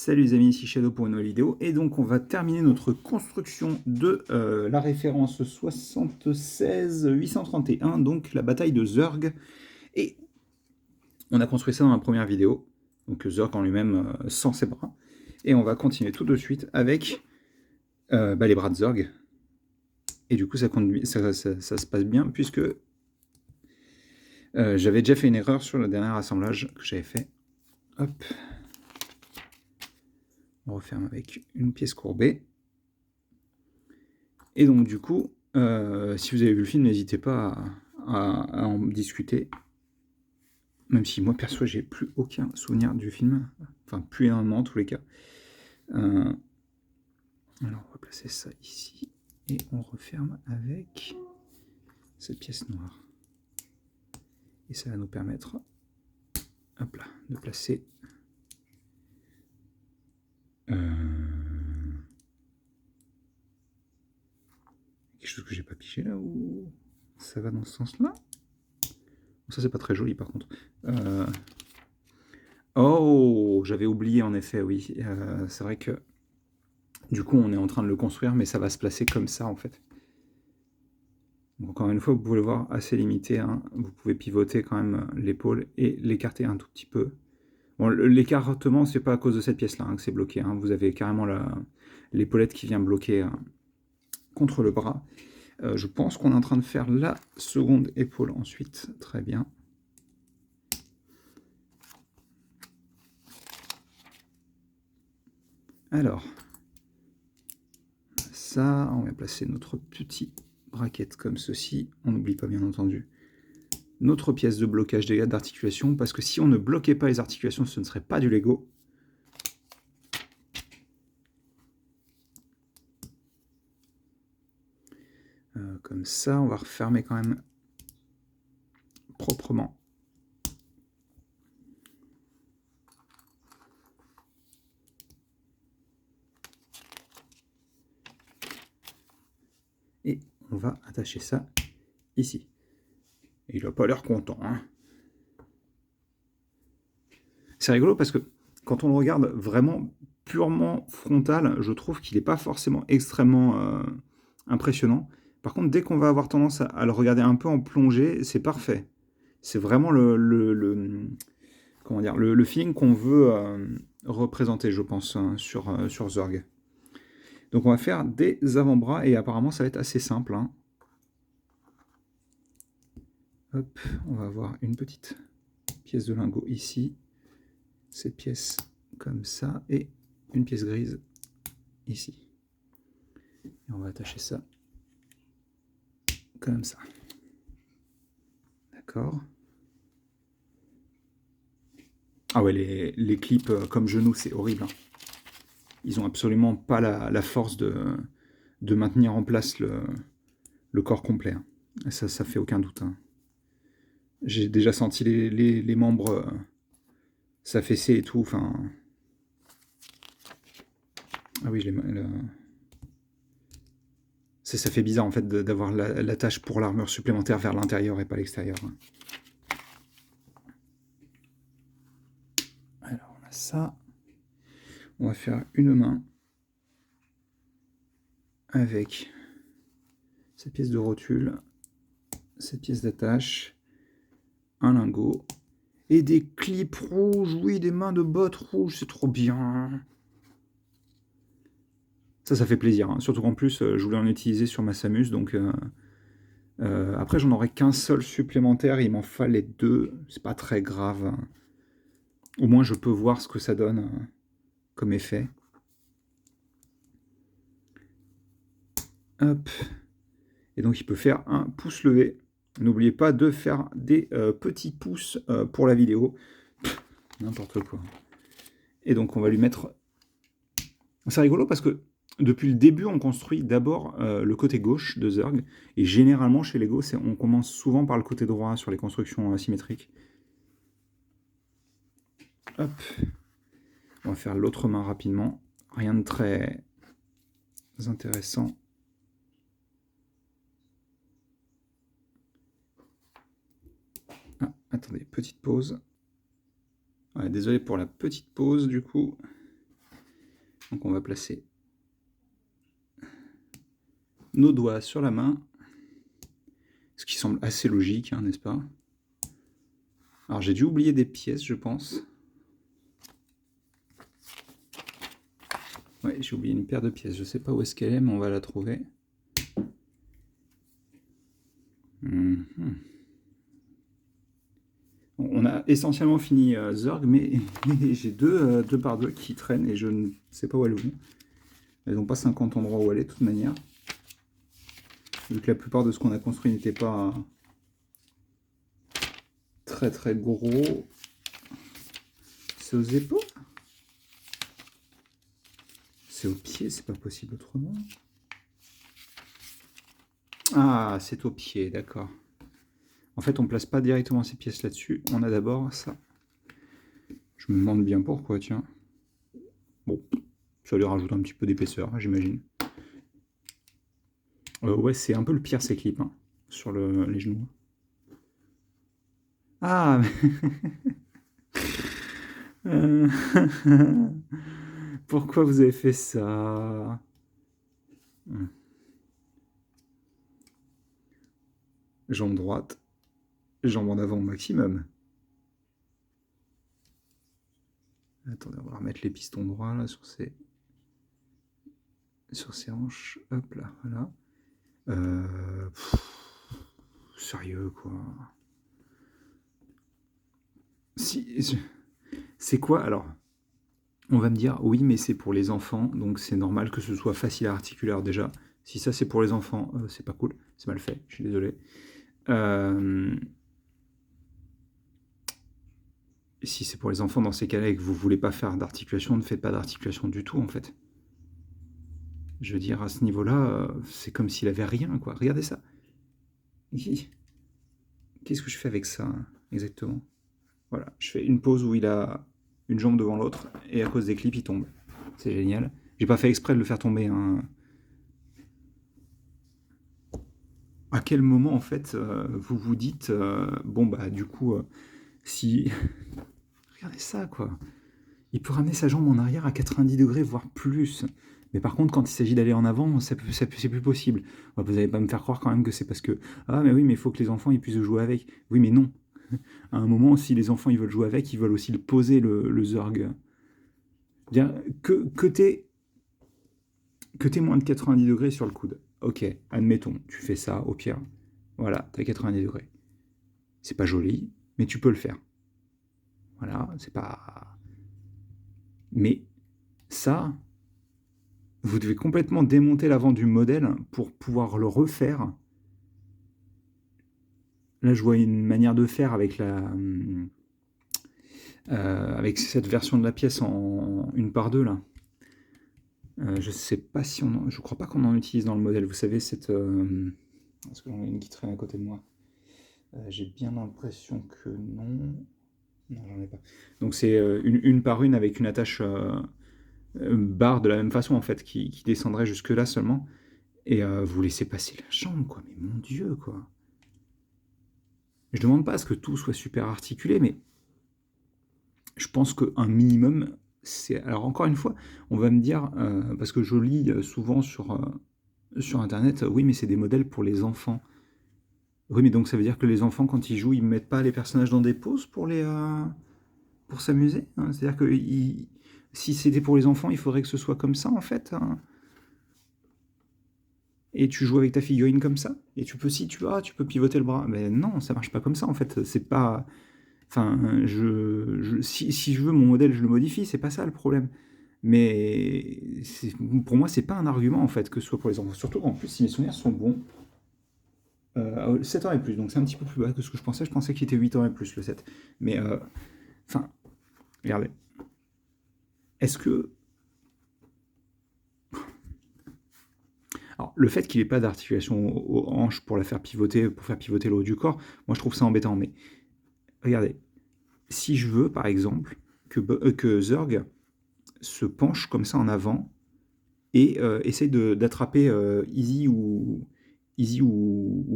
Salut les amis, ici Shadow pour une nouvelle vidéo. Et donc on va terminer notre construction de la référence 76831, donc la bataille de Zerg. Et on a construit ça dans la première vidéo, donc Zerg en lui-même sans ses bras. Et on va continuer tout de suite avec les bras de Zerg. Et du coup ça se passe bien puisque j'avais déjà fait une erreur sur le dernier assemblage que j'avais fait. Hop. On referme avec une pièce courbée. Et donc du coup, si vous avez vu le film, n'hésitez pas à en discuter. Même si moi perso, j'ai plus aucun souvenir du film. Enfin, plus énormément en tous les cas. Alors on va placer ça ici. Et on referme avec cette pièce noire. Et ça va nous permettre, hop là, de placer quelque chose que j'ai pas pigé là, ou ça va dans ce sens-là. Ça c'est pas très joli par contre. Oh, j'avais oublié en effet, oui. C'est vrai que du coup on est en train de le construire, mais ça va se placer comme ça en fait. Donc, encore une fois, vous pouvez le voir, assez limité, hein. Vous pouvez pivoter quand même l'épaule et l'écarter un tout petit peu. Bon, l'écartement, c'est pas à cause de cette pièce-là hein, que c'est bloqué. Hein. Vous avez carrément l'épaulette qui vient bloquer contre le bras. Je pense qu'on est en train de faire la seconde épaule ensuite. Très bien. Alors, ça, on va placer notre petit bracket comme ceci. On n'oublie pas, bien entendu, notre pièce de blocage d'articulation, parce que si on ne bloquait pas les articulations, ce ne serait pas du Lego. Comme ça, on va refermer quand même proprement. Et on va attacher ça ici. Et il n'a pas l'air content. Hein. C'est rigolo parce que quand on le regarde vraiment purement frontal, je trouve qu'il n'est pas forcément extrêmement impressionnant. Par contre, dès qu'on va avoir tendance à le regarder un peu en plongée, c'est parfait. C'est vraiment comment dire, le feeling qu'on veut représenter, je pense, hein, sur Zerg. Donc on va faire des avant-bras et apparemment ça va être assez simple. Hein. Hop, on va avoir une petite pièce de lingot ici, cette pièce comme ça et une pièce grise ici. Et on va attacher ça comme ça. D'accord. Ah ouais, les clips comme genoux, c'est horrible. Hein. Ils ont absolument pas la force de maintenir en place le corps complet. Hein. Ça fait aucun doute. Hein. J'ai déjà senti les membres s'affaisser et tout. Enfin. Ah oui, ça fait bizarre en fait d'avoir l'attache pour l'armure supplémentaire vers l'intérieur et pas l'extérieur. Hein. Alors on a ça. On va faire une main avec cette pièce de rotule, cette pièce d'attache, un lingot et des clips rouges. Oui, des mains de bottes rouges, c'est trop bien. Ça fait plaisir. Hein. Surtout qu'en plus, je voulais en utiliser sur ma Samus, donc après j'en aurais qu'un seul supplémentaire, il m'en fallait deux, c'est pas très grave. Hein. Au moins je peux voir ce que ça donne comme effet. Hop. Et donc il peut faire un pouce levé. N'oubliez pas de faire des petits pouces pour la vidéo. N'importe quoi. Et donc on va lui mettre... C'est rigolo parce que depuis le début, on construit d'abord le côté gauche de Zerg. Et généralement chez Lego, on commence souvent par le côté droit sur les constructions asymétriques. Hop. On va faire l'autre main rapidement. Rien de très intéressant. Ah, attendez, petite pause. Ouais, désolé pour la petite pause du coup. Donc on va placer nos doigts sur la main, ce qui semble assez logique, hein, n'est-ce pas? Alors j'ai dû oublier des pièces, je pense. Ouais, j'ai oublié une paire de pièces, je sais pas où est-ce qu'elle est, mais on va la trouver. On a essentiellement fini Zerg, mais j'ai deux par deux qui traînent et je ne sais pas où elles vont. Elles n'ont pas 50 endroits où aller de toute manière. Vu que la plupart de ce qu'on a construit n'était pas très très gros. C'est aux épaules? C'est aux pieds, c'est pas possible autrement. Ah, c'est aux pieds, d'accord. En fait, on ne place pas directement ces pièces là-dessus. On a d'abord ça. Je me demande bien pourquoi, tiens. Bon, ça lui rajoute un petit peu d'épaisseur, j'imagine. Ouais, c'est un peu le pire, ces clips, hein, sur les genoux. Ah pourquoi vous avez fait ça? Jambe droite, jambe en avant au maximum. Attendez, on va remettre les pistons droits là sur ces hanches. Hop là, voilà. Sérieux quoi. Si, c'est quoi alors? On va me dire oui, mais c'est pour les enfants, donc c'est normal que ce soit facile à articuler. Alors déjà, si ça c'est pour les enfants, c'est pas cool, c'est mal fait, je suis désolé. Si c'est pour les enfants dans ces cas-là et que vous voulez pas faire d'articulation, ne faites pas d'articulation du tout en fait. Je veux dire, à ce niveau-là, c'est comme s'il avait rien, quoi. Regardez ça. Qu'est-ce que je fais avec ça, hein, exactement? Voilà, je fais une pause où il a une jambe devant l'autre, et à cause des clips, il tombe. C'est génial. J'ai pas fait exprès de le faire tomber, hein. À quel moment, en fait, vous vous dites, bon, bah, du coup, si... Regardez ça, quoi. Il peut ramener sa jambe en arrière à 90 degrés, voire plus. Mais par contre, quand il s'agit d'aller en avant, c'est plus possible. Vous n'allez pas me faire croire quand même que c'est parce que ah mais oui, mais il faut que les enfants ils puissent jouer avec. Oui, mais non. À un moment, si les enfants ils veulent jouer avec, ils veulent aussi le poser le Zerg. Bien, que t'aies moins de 90 degrés sur le coude. Ok, admettons, tu fais ça au pire. Voilà, t'as 90 degrés. C'est pas joli, mais tu peux le faire. Voilà, c'est pas. Mais ça, vous devez complètement démonter l'avant du modèle pour pouvoir le refaire. Là, je vois une manière de faire avec avec cette version de la pièce en 1/2 là. Je sais pas si je crois pas qu'on en utilise dans le modèle. Vous savez cette, est-ce que j'en ai une qui traîne à côté de moi? J'ai bien l'impression que non. Non, j'en ai pas. Donc c'est une par une avec une attache barre de la même façon en fait qui descendrait jusque là seulement. Et vous laissez passer la jambe, quoi. Mais mon Dieu, quoi. Je demande pas à ce que tout soit super articulé, mais je pense qu'un minimum, c'est... Alors encore une fois, on va me dire, parce que je lis souvent sur Internet, oui, mais c'est des modèles pour les enfants. Oui, mais donc ça veut dire que les enfants, quand ils jouent, ils mettent pas les personnages dans des poses pour pour s'amuser, hein. C'est-à-dire que si c'était pour les enfants, il faudrait que ce soit comme ça, en fait, hein. Et tu joues avec ta figurine comme ça, et tu peux, si tu as, tu peux pivoter le bras. Mais non, ça marche pas comme ça en fait. C'est pas. Enfin, si je veux mon modèle, je le modifie, c'est pas ça le problème. Mais pour moi, c'est pas un argument en fait que ce soit pour les enfants. Surtout qu'en plus, si mes souvenirs sont bons, 7 ans et plus, donc c'est un petit peu plus bas que ce que je pensais. Je pensais qu'il était 8 ans et plus le 7. Mais, enfin, regardez. Est-ce que. Alors, le fait qu'il n'ait pas d'articulation aux hanches pour faire pivoter le haut du corps, moi je trouve ça embêtant. Mais regardez, si je veux par exemple que Zerg se penche comme ça en avant et essaye d'attraper Easy ou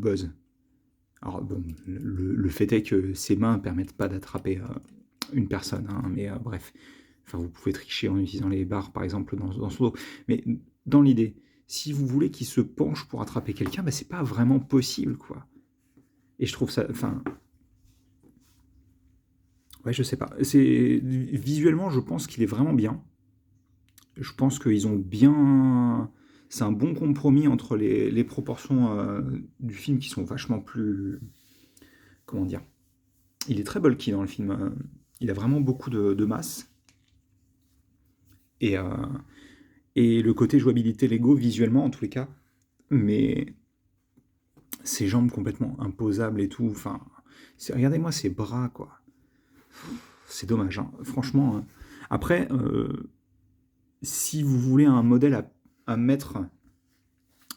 Buzz. Alors bon, le fait est que ses mains ne permettent pas d'attraper une personne, hein, mais bref. Enfin, vous pouvez tricher en utilisant les barres, par exemple, dans son dos. Mais dans l'idée, si vous voulez qu'il se penche pour attraper quelqu'un, c'est pas vraiment possible, quoi. Et je trouve ça... Enfin... Ouais, je sais pas. Visuellement, je pense qu'il est vraiment bien. Je pense qu'ils ont bien... C'est un bon compromis entre les proportions du film qui sont vachement plus... Comment dire? Il est très bulky dans le film. Il a vraiment beaucoup de masse. Et, et le côté jouabilité Lego, visuellement en tous les cas. Mais ses jambes complètement imposables et tout. Enfin, regardez-moi ses bras, quoi. C'est dommage, hein. Franchement. Après, si vous voulez un modèle à mettre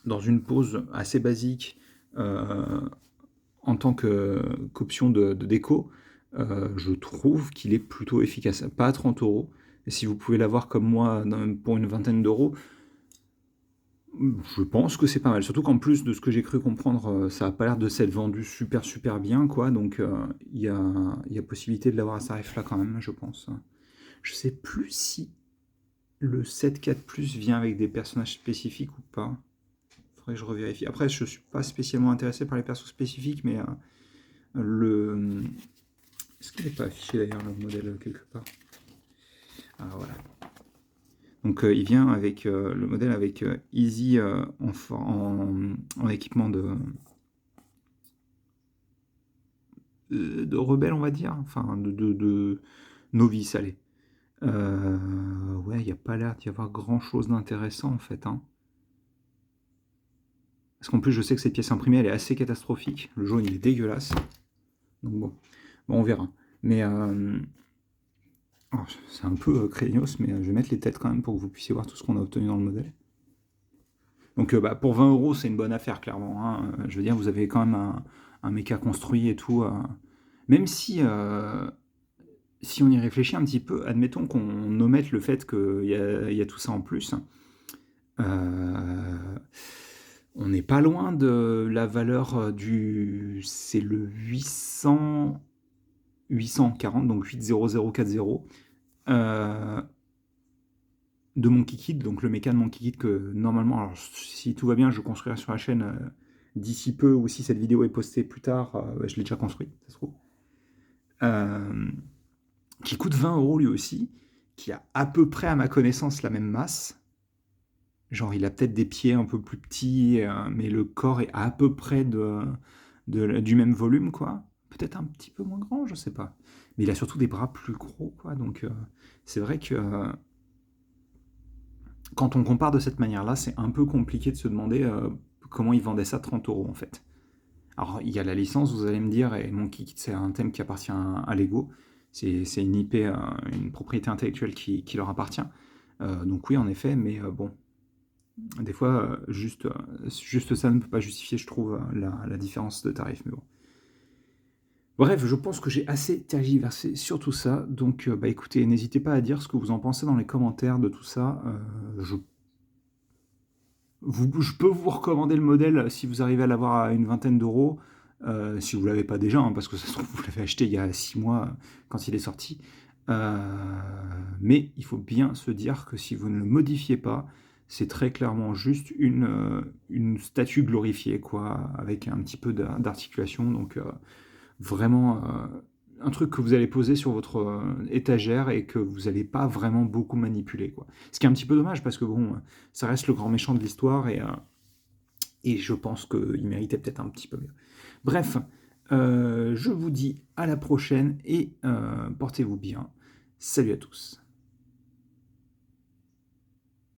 dans une pose assez basique en tant qu'option de déco, je trouve qu'il est plutôt efficace. Pas à 30 €. Et si vous pouvez l'avoir comme moi pour une vingtaine d'euros, je pense que c'est pas mal. Surtout qu'en plus de ce que j'ai cru comprendre, ça a pas l'air de s'être vendu super bien, quoi. Donc il y a possibilité de l'avoir à ce tarif-là quand même, je pense. Je sais plus si le 7-4+ vient avec des personnages spécifiques ou pas. Faudrait que je revérifie. Après, je suis pas spécialement intéressé par les persos spécifiques, mais est-ce qu'il n'est pas affiché d'ailleurs le modèle quelque part? Ah voilà. Donc il vient avec le modèle avec Easy en équipement de rebelle, on va dire. Enfin, de novice, allez. Ouais, il n'y a pas l'air d'y avoir grand-chose d'intéressant, en fait. Hein. Parce qu'en plus, je sais que cette pièce imprimée, elle est assez catastrophique. Le jaune, il est dégueulasse. Donc bon, on verra. Mais c'est un peu craignos, mais je vais mettre les têtes quand même pour que vous puissiez voir tout ce qu'on a obtenu dans le modèle. Donc pour 20 €, c'est une bonne affaire, clairement. Hein. Je veux dire, vous avez quand même un méca construit et tout. Même si on y réfléchit un petit peu, admettons qu'on omette le fait qu'il y a tout ça en plus. On n'est pas loin de la valeur du... C'est le 840, donc 80040. De Monkey Kid, donc le méca de Monkey Kid que normalement, alors si tout va bien, je construirai sur la chaîne d'ici peu, ou si cette vidéo est postée plus tard, je l'ai déjà construit, ça se trouve. Qui coûte 20 € lui aussi, qui a à peu près à ma connaissance la même masse. Genre il a peut-être des pieds un peu plus petits, mais le corps est à peu près du même volume, quoi. Peut-être un petit peu moins grand, je sais pas. Mais il a surtout des bras plus gros, quoi. Donc c'est vrai que quand on compare de cette manière-là, c'est un peu compliqué de se demander comment ils vendaient ça 30 € en fait. Alors il y a la licence, vous allez me dire, et Monkey Kid c'est un thème qui appartient à Lego. C'est une IP, une propriété intellectuelle qui leur appartient. Donc oui, en effet, mais bon, des fois, juste ça ne peut pas justifier, je trouve, la différence de tarif. Mais bon. Bref, je pense que j'ai assez tergiversé sur tout ça. Donc, écoutez, n'hésitez pas à dire ce que vous en pensez dans les commentaires de tout ça. Je peux vous recommander le modèle si vous arrivez à l'avoir à une vingtaine d'euros. Si vous ne l'avez pas déjà, hein, parce que ça se trouve, vous l'avez acheté il y a 6 mois quand il est sorti. Mais il faut bien se dire que si vous ne le modifiez pas, c'est très clairement juste une statue glorifiée, quoi, avec un petit peu d'articulation. Donc vraiment un truc que vous allez poser sur votre étagère et que vous n'allez pas vraiment beaucoup manipuler, quoi. Ce qui est un petit peu dommage parce que bon, ça reste le grand méchant de l'histoire et je pense qu'il méritait peut-être un petit peu mieux. Bref, je vous dis à la prochaine et portez-vous bien. Salut à tous.